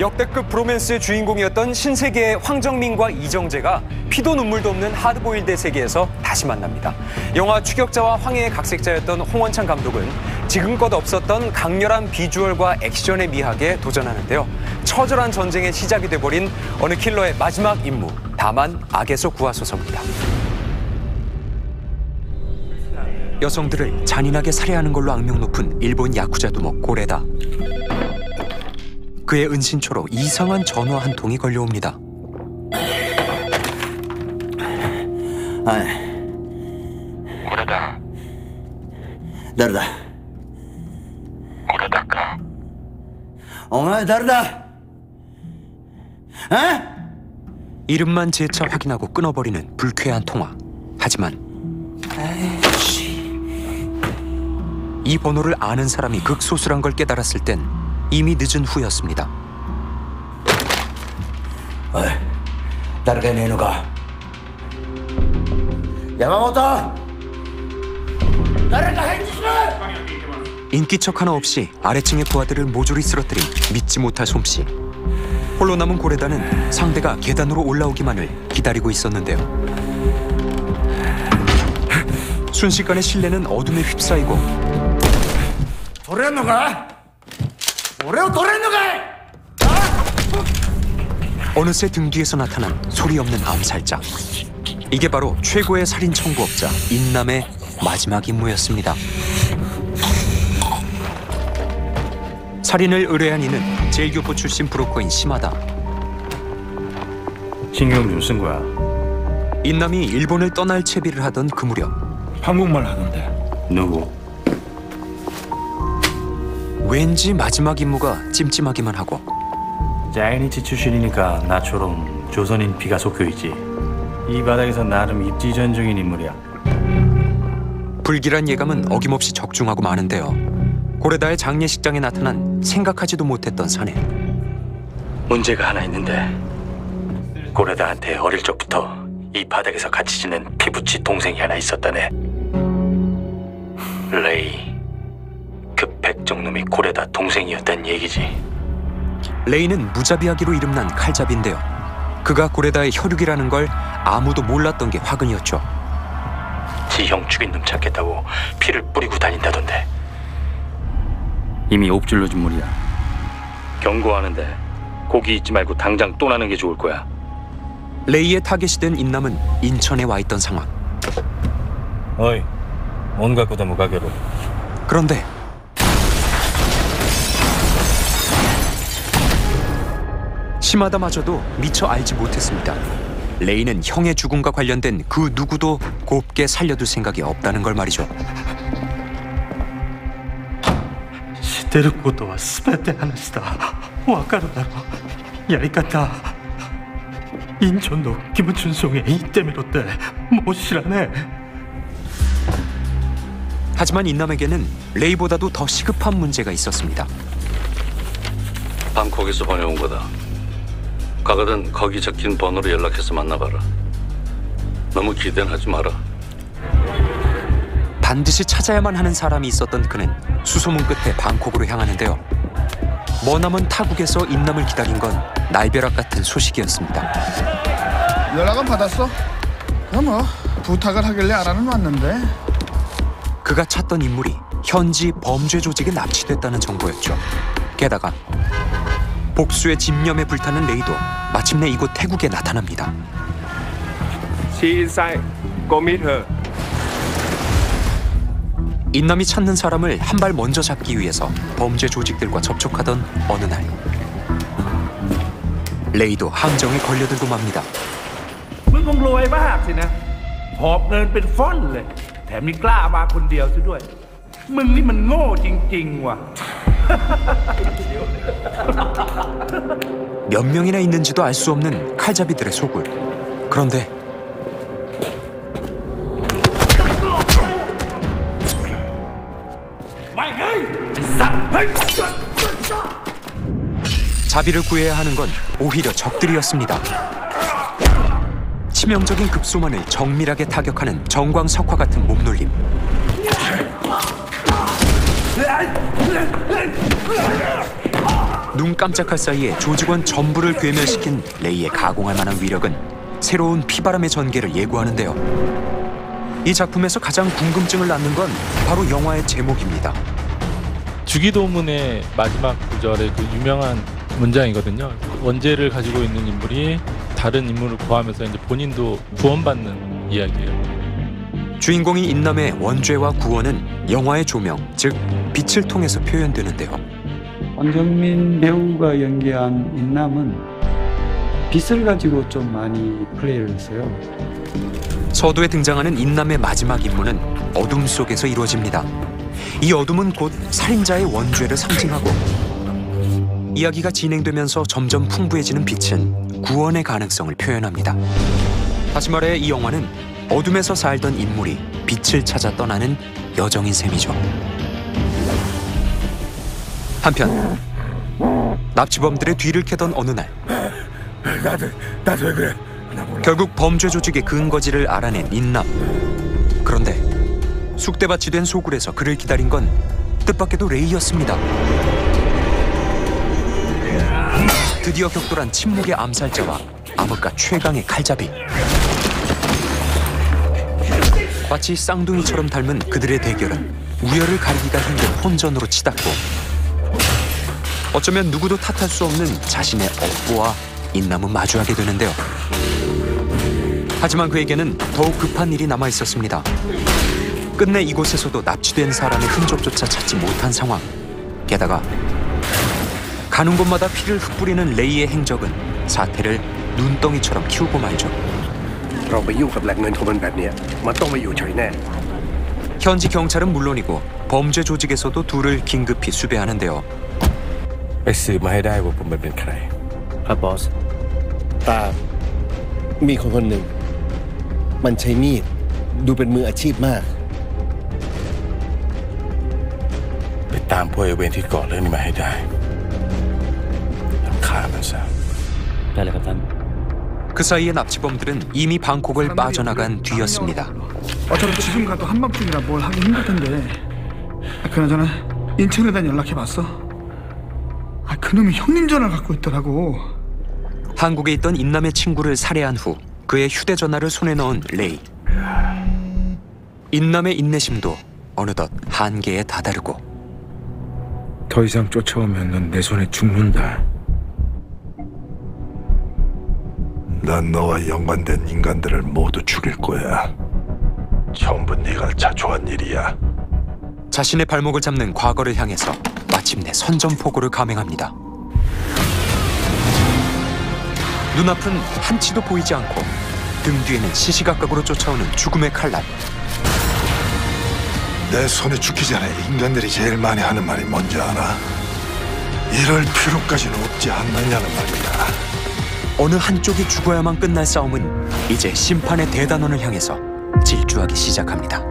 역대급 브로맨스의 주인공이었던 신세계의 황정민과 이정재가 피도 눈물도 없는 하드보일드의 세계에서 다시 만납니다. 영화 추격자와 황해의 각색자였던 홍원찬 감독은 지금껏 없었던 강렬한 비주얼과 액션의 미학에 도전하는데요. 처절한 전쟁의 시작이 돼버린 어느 킬러의 마지막 임무, 다만 악에서 구하소서입니다. 여성들을 잔인하게 살해하는 걸로 악명 높은 일본 야쿠자 두목 고레다. 그의 은신처로 이상한 전화 한 통이 걸려옵니다. 고레다.誰だ? 고레다까. お前誰だ? 이름만 재차 확인하고 끊어버리는 불쾌한 통화. 하지만 이 번호를 아는 사람이 극소수란 걸 깨달았을 땐 이미 늦은 후였습니다. おい、誰かいねえのか? 야마모토! 誰か返事しろ! 인기척 하나 없이 아래층의 부하들을 모조리 쓰러뜨린 믿지 못할 솜씨. 홀로 남은 고레다는 상대가 계단으로 올라오기만을 기다리고 있었는데요. 순식간에 실내는 어둠에 휩싸이고 取れんのか? 俺を取れんのか? 어느새 등 뒤에서 나타난 소리 없는 암살자. 이게 바로 최고의 살인 청부업자 인남의 마지막 임무였습니다. 살인을 의뢰한 이는 제일교포 출신 브로커인 시마다. 신경준 쓴 거야. 인남이 일본을 떠날 채비를 하던 그 무렵 한국말 하던데. 누구? 왠지 마지막 임무가 찜찜하기만 하고 자이니치 출신이니까 나처럼 조선인 피가 섞여있지. 이 바닥에서 나름 입지전적인 인물이야. 불길한 예감은 어김없이 적중하고 마는데요. 고레다의 장례식장에 나타난 생각하지도 못했던 사내. 문제가 하나 있는데 고레다한테 어릴 적부터 이 바닥에서 같이 지낸 피부치 동생이 하나 있었다네. 레이. 그 백정놈이 고레다 동생이었단 얘기지. 레이는 무자비하기로 이름난 칼잡이인데요. 그가 고레다의 혈육이라는 걸 아무도 몰랐던 게 화근이었죠. 지 형 죽인 놈 찾겠다고 피를 뿌리고 다닌다던데. 이미 옥줄로 준 물이야. 경고하는데 고기 잊지 말고 당장 떠나는 게 좋을 거야. 레이의 타겟이 된 인남은 인천에 와 있던 상황. 어이, 온 갖고 다 무가게로. 그런데 시마다마저도 미처 알지 못했습니다. 레이는 형의 죽음과 관련된 그 누구도 곱게 살려둘 생각이 없다는 걸 말이죠. 知ってることは全て話した。わかるだろ。やり方。인천도 김춘송에 이때미로때 못知らねえ. 하지만 인남에게는 레이보다도 더 시급한 문제가 있었습니다. 방콕에서 보내온 거다. 가거든 거기 적힌 번호로 연락해서 만나봐라. 너무 기대는 하지 마라. 반드시 찾아야만 하는 사람이 있었던 그는 수소문 끝에 방콕으로 향하는데요. 머나먼 타국에서 인남을 기다린 건 날벼락 같은 소식이었습니다. 연락은 받았어? 뭐 부탁을 하길래 알아는 왔는데. 그가 찾던 인물이 현지 범죄 조직에 납치됐다는 정보였죠. 게다가 복수의 집념에 불타는 레이도 마침내 이곳 태국에 나타납니다. She inside. Go meet her. 인남이 찾는 사람을 한 발 먼저 잡기 위해서 범죄 조직들과 접촉하던 어느 날 레이도 함정에 걸려들고 맙니다. มึงคงรวยมากสินะหอบเงินเป็นฟ่อนเลยแถมมีกล้ามาคนเดียวซะด้วยมึงนี่มันโง่จริงๆว่ะ 몇 명이나 있는지도 알 수 없는 칼잡이들의 소굴. 그런데 자비를 구해야 하는 건 오히려 적들이었습니다. 치명적인 급소만을 정밀하게 타격하는 정광석화 같은 몸놀림. 눈 깜짝할 사이에 조직원 전부를 괴멸시킨 레이의 가공할 만한 위력은 새로운 피바람의 전개를 예고하는데요. 이 작품에서 가장 궁금증을 낳는 건 바로 영화의 제목입니다. 주기도문의 마지막 구절의 그 유명한 문장이거든요. 원죄를 가지고 있는 인물이 다른 인물을 구하면서 이제 본인도 구원받는 이야기예요. 주인공이 인남의 원죄와 구원은 영화의 조명, 즉 빛을 통해서 표현되는데요. 황정민 배우가 연기한 인남은 빛을 가지고 좀 많이 플레이를 했어요. 서두에 등장하는 인남의 마지막 임무는 어둠 속에서 이루어집니다. 이 어둠은 곧 살인자의 원죄를 상징하고 이야기가 진행되면서 점점 풍부해지는 빛은 구원의 가능성을 표현합니다. 다시 말해 이 영화는 어둠에서 살던 인물이 빛을 찾아 떠나는 여정인 셈이죠. 한편 납치범들의 뒤를 캐던 어느 날 나도 왜 그래? 결국 범죄 조직의 근거지를 알아낸 인남. 그런데 쑥대밭이 된 소굴에서 그를 기다린 건 뜻밖에도 레이였습니다. 드디어 격돌한 침묵의 암살자와 암흑가 최강의 칼잡이. 마치 쌍둥이처럼 닮은 그들의 대결은 우열을 가리기가 힘든 혼전으로 치닫고 어쩌면 누구도 탓할 수 없는 자신의 업보와 인남은 마주하게 되는데요. 하지만 그에게는 더욱 급한 일이 남아 있었습니다. 끝내 이곳에서도 납치된 사람의 흔적조차 찾지 못한 상황. 게다가 가는 곳마다 피를 흩뿌리는 레이의 행적은 사태를 눈덩이처럼 키우고 말죠. 현지 경찰은 물론이고 범죄 조직에서도 둘을 긴급히 수배하는데요. ไปสืบมาให้ได้ว่าผมเป็นใครครับบอสตามีคนคนหนึ่งมันใช้มีดดูเป็นมืออาชีพมากไปตามพวกไอ้เวรที่ก่อเรื่องนี้มาให้ได้ฆ่ามันซะได้เลยครับท่าน 그 사이에 납치범들은 이미 방콕을 빠져나간 뒤였습니다. 어차피 지금 가도 한밤중이라 뭘 하기 힘들 텐데. 그나저나 인천에 대한 연락해봤어? 그놈이 형님 전화를 갖고 있더라고. 한국에 있던 인남의 친구를 살해한 후 그의 휴대전화를 손에 넣은 레이. 인남의 인내심도 어느덧 한계에 다다르고. 더 이상 쫓아오면 넌 내 손에 죽는다. 난 너와 연관된 인간들을 모두 죽일 거야. 전부 네가 자초한 일이야. 자신의 발목을 잡는 과거를 향해서 마침내 선전포고를 감행합니다. 눈앞은 한치도 보이지 않고 등 뒤에는 시시각각으로 쫓아오는 죽음의 칼날. 내 손에 죽기 전에 인간들이 제일 많이 하는 말이 뭔지 알아? 이럴 필요까지는 없지 않느냐는 말이야. 어느 한쪽이 죽어야만 끝날 싸움은 이제 심판의 대단원을 향해서 질주하기 시작합니다.